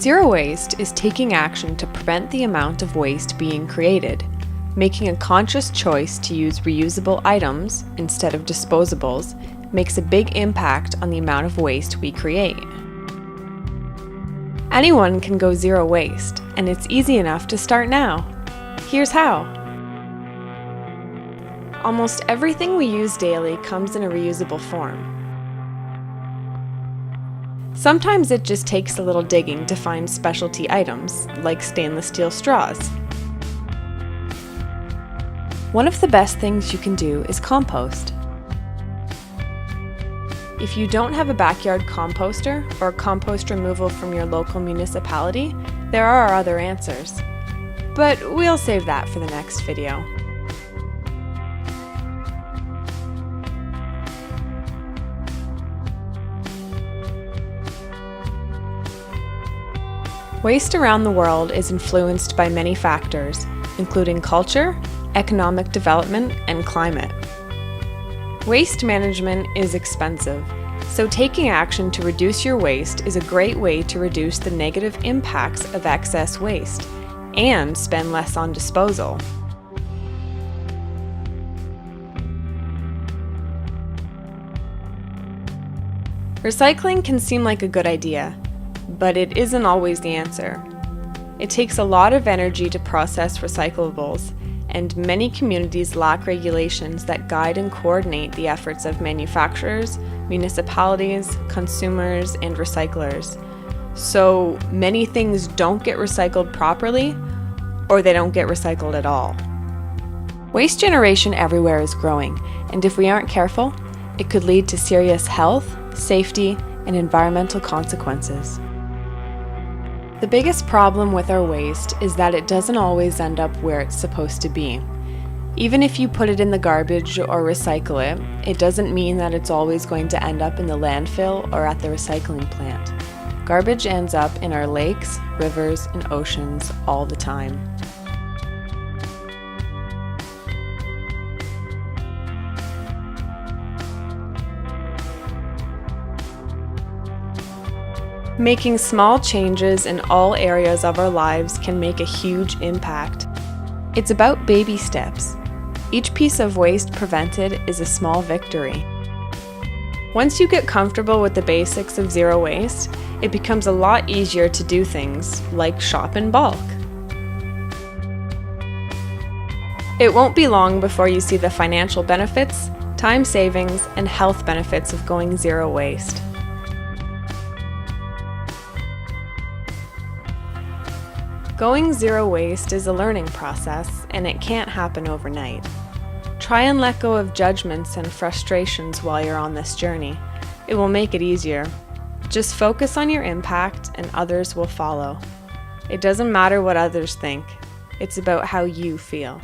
Zero waste is taking action to prevent the amount of waste being created. Making a conscious choice to use reusable items instead of disposables makes a big impact on the amount of waste we create. Anyone can go zero waste, and it's easy enough to start now. Here's how. Almost everything we use daily comes in a reusable form. Sometimes it just takes a little digging to find specialty items, like stainless steel straws. One of the best things you can do is compost. If you don't have a backyard composter or compost removal from your local municipality, there are other answers. But we'll save that for the next video. Waste around the world is influenced by many factors, including culture, economic development, and climate. Waste management is expensive, so taking action to reduce your waste is a great way to reduce the negative impacts of excess waste and spend less on disposal. Recycling can seem like a good idea, but it isn't always the answer. It takes a lot of energy to process recyclables, and many communities lack regulations that guide and coordinate the efforts of manufacturers, municipalities, consumers, and recyclers. So many things don't get recycled properly, or they don't get recycled at all. Waste generation everywhere is growing, and if we aren't careful, it could lead to serious health, safety, and environmental consequences. The biggest problem with our waste is that it doesn't always end up where it's supposed to be. Even if you put it in the garbage or recycle it, it doesn't mean that it's always going to end up in the landfill or at the recycling plant. Garbage ends up in our lakes, rivers, and oceans all the time. Making small changes in all areas of our lives can make a huge impact. It's about baby steps. Each piece of waste prevented is a small victory. Once you get comfortable with the basics of zero waste, it becomes a lot easier to do things like shop in bulk. It won't be long before you see the financial benefits, time savings, and health benefits of going zero waste. Going zero waste is a learning process, and it can't happen overnight. Try and let go of judgments and frustrations while you're on this journey. It will make it easier. Just focus on your impact and others will follow. It doesn't matter what others think. It's about how you feel.